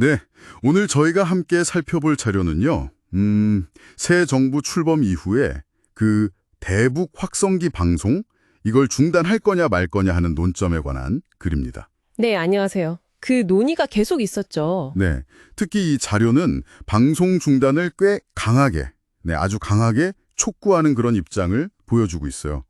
네, 오늘 저희가 함께 살펴볼 자료는요. 새 정부 출범 이후에 그 대북 확성기 방송 이걸 중단할 거냐 말 거냐 하는 논점에 관한 글입니다. 네, 안녕하세요. 그 논의가 계속 있었죠. 네, 특히 이 자료는 방송 중단을 꽤 강하게, 아주 강하게 촉구하는 그런 입장을 보여주고 있어요.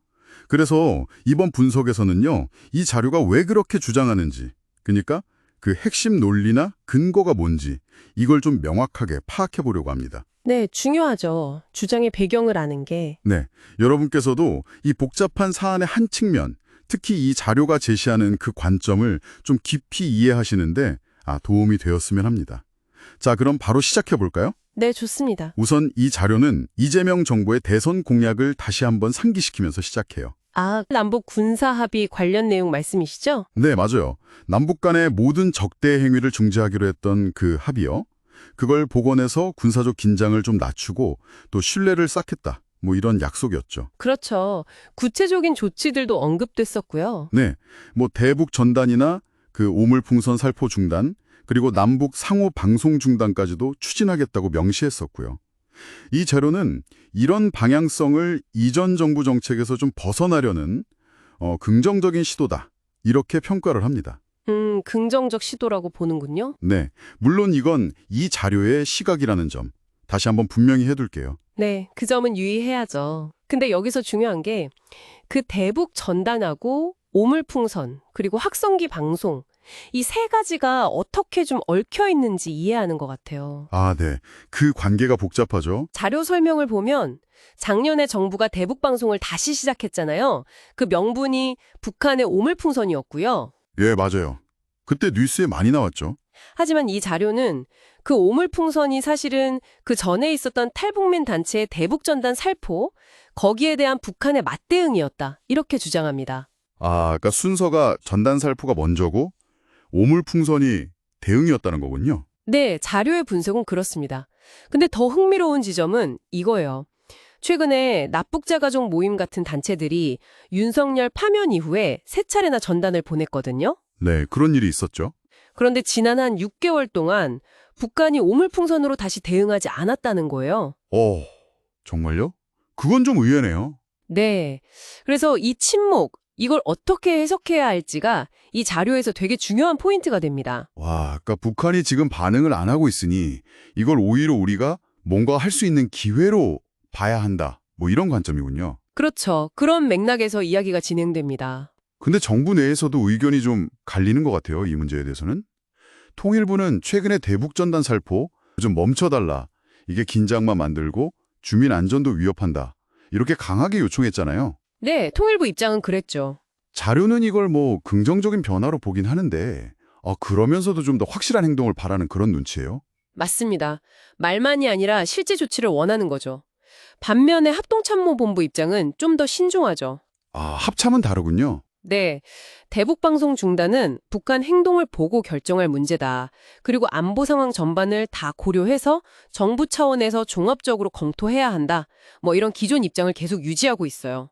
그래서 이번 분석에서는요, 이 자료가 왜 그렇게 주장하는지, 그러니까 그 핵심 논리나 근거가 뭔지 이걸 좀 명확하게 파악해 보려고 합니다. 네, 중요하죠. 주장의 배경을 아는 게. 네, 여러분께서도 이 복잡한 사안의 한 측면, 특히 이 자료가 제시하는 그 관점을 좀 깊이 이해하시는데 도움이 되었으면 합니다. 자, 그럼 바로 시작해 볼까요? 네, 좋습니다. 우선 이 자료는 이재명 정부의 대선 공약을 다시 한번 상기시키면서 시작해요. 아, 남북 군사 합의 관련 내용 말씀이시죠? 네, 맞아요. 남북 간의 모든 적대 행위를 중지하기로 했던 그 합의요. 그걸 복원해서 군사적 긴장을 좀 낮추고 또 신뢰를 쌓겠다. 뭐 이런 약속이었죠. 그렇죠. 구체적인 조치들도 언급됐었고요. 네, 뭐 대북 전단이나 그 오물풍선 살포 중단, 그리고 남북 상호 방송 중단까지도 추진하겠다고 명시했었고요. 이 자료는 이런 방향성을 이전 정부 정책에서 좀 벗어나려는 긍정적인 시도다. 이렇게 평가를 합니다. 긍정적 시도라고 보는군요. 네, 물론 이건 이 자료의 시각이라는 점 다시 한번 분명히 해둘게요. 네, 그 점은 유의해야죠. 근데 여기서 중요한 게 그 대북 전단하고 오물풍선, 그리고 확성기 방송, 이 세 가지가 어떻게 좀 얽혀 있는지 이해하는 것 같아요. 아, 네. 그 관계가 복잡하죠. 자료 설명을 보면 작년에 정부가 대북 방송을 다시 시작했잖아요. 그 명분이 북한의 오물풍선이었고요. 예, 맞아요. 그때 뉴스에 많이 나왔죠. 하지만 이 자료는 그 오물풍선이 사실은 그 전에 있었던 탈북민 단체의 대북전단 살포, 거기에 대한 북한의 맞대응이었다. 이렇게 주장합니다. 아, 그러니까 순서가 전단 살포가 먼저고 오물풍선이 대응이었다는 거군요. 네, 자료의 분석은 그렇습니다. 근데 더 흥미로운 지점은 이거예요. 최근에 납북자 가족 모임 같은 단체들이 윤석열 파면 이후에 세 차례나 전단을 보냈거든요. 네, 그런 일이 있었죠. 그런데 지난 한 6개월 동안 북한이 오물풍선으로 다시 대응하지 않았다는 거예요. 정말요? 그건 좀 의외네요. 네. 그래서 이 침묵, 이걸 어떻게 해석해야 할지가 이 자료에서 되게 중요한 포인트가 됩니다. 와, 그러니까 북한이 지금 반응을 안 하고 있으니 이걸 오히려 우리가 뭔가 할 수 있는 기회로 봐야 한다. 뭐 이런 관점이군요. 그렇죠. 그런 맥락에서 이야기가 진행됩니다. 근데 정부 내에서도 의견이 좀 갈리는 것 같아요. 이 문제에 대해서는. 통일부는 최근에 대북전단 살포 좀 멈춰달라. 이게 긴장만 만들고 주민 안전도 위협한다. 이렇게 강하게 요청했잖아요. 네, 통일부 입장은 그랬죠. 자료는 이걸 뭐 긍정적인 변화로 보긴 하는데 그러면서도 좀 더 확실한 행동을 바라는 그런 눈치예요. 맞습니다. 말만이 아니라 실제 조치를 원하는 거죠. 반면에 합동참모본부 입장은 좀 더 신중하죠. 아, 합참은 다르군요. 네, 대북방송 중단은 북한 행동을 보고 결정할 문제다. 그리고 안보 상황 전반을 다 고려해서 정부 차원에서 종합적으로 검토해야 한다. 뭐 이런 기존 입장을 계속 유지하고 있어요.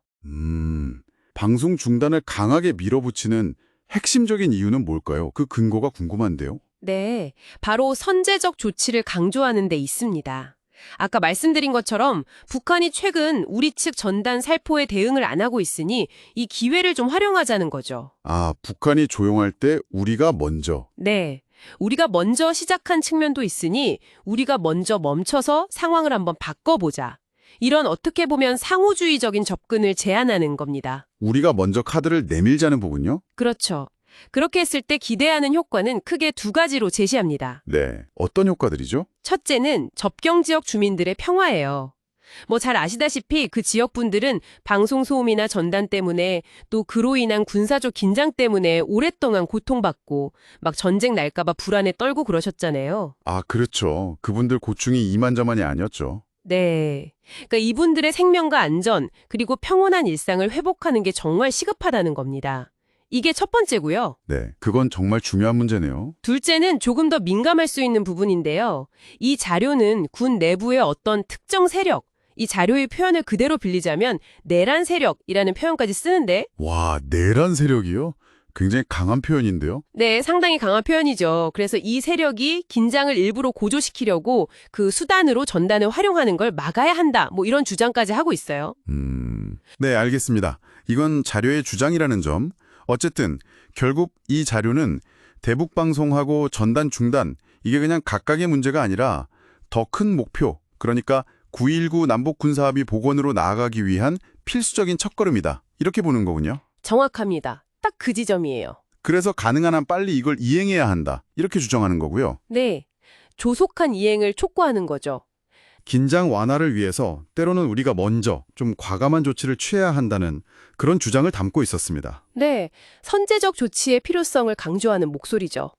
방송 중단을 강하게 밀어붙이는 핵심적인 이유는 뭘까요? 그 근거가 궁금한데요. 네, 바로 선제적 조치를 강조하는 데 있습니다. 아까 말씀드린 것처럼 북한이 최근 우리 측 전단 살포에 대응을 안 하고 있으니 이 기회를 좀 활용하자는 거죠. 아, 북한이 조용할 때 우리가 먼저. 네, 우리가 먼저 시작한 측면도 있으니 우리가 먼저 멈춰서 상황을 한번 바꿔보자. 이런 어떻게 보면 상호주의적인 접근을 제안하는 겁니다. 우리가 먼저 카드를 내밀자는 부분요? 그렇죠. 그렇게 했을 때 기대하는 효과는 크게 두 가지로 제시합니다. 네. 어떤 효과들이죠? 첫째는 접경 지역 주민들의 평화예요. 뭐 잘 아시다시피 그 지역 분들은 방송 소음이나 전단 때문에 또 그로 인한 군사적 긴장 때문에 오랫동안 고통받고 막 전쟁 날까봐 불안에 떨고 그러셨잖아요. 아, 그렇죠. 그분들 고충이 이만저만이 아니었죠. 네. 그러니까 이분들의 생명과 안전 그리고 평온한 일상을 회복하는 게 정말 시급하다는 겁니다. 이게 첫 번째고요. 네. 그건 정말 중요한 문제네요. 둘째는 조금 더 민감할 수 있는 부분인데요. 이 자료는 군 내부의 어떤 특정 세력, 이 자료의 표현을 그대로 빌리자면 내란 세력이라는 표현까지 쓰는데 와, 내란 세력이요? 굉장히 강한 표현인데요. 네, 상당히 강한 표현이죠. 그래서 이 세력이 긴장을 일부러 고조시키려고 그 수단으로 전단을 활용하는 걸 막아야 한다. 뭐 이런 주장까지 하고 있어요. 네, 알겠습니다. 이건 자료의 주장이라는 점. 어쨌든 결국 이 자료는 대북 방송하고 전단 중단, 이게 그냥 각각의 문제가 아니라 더 큰 목표, 그러니까 9.19 남북 군사합의 복원으로 나아가기 위한 필수적인 첫걸음이다. 이렇게 보는 거군요. 정확합니다. 딱 그 지점이에요. 그래서 가능한 한 빨리 이걸 이행해야 한다. 이렇게 주장하는 거고요. 네, 조속한 이행을 촉구하는 거죠. 긴장 완화를 위해서 때로는 우리가 먼저 좀 과감한 조치를 취해야 한다는 그런 주장을 담고 있었습니다. 네, 선제적 조치의 필요성을 강조하는 목소리죠.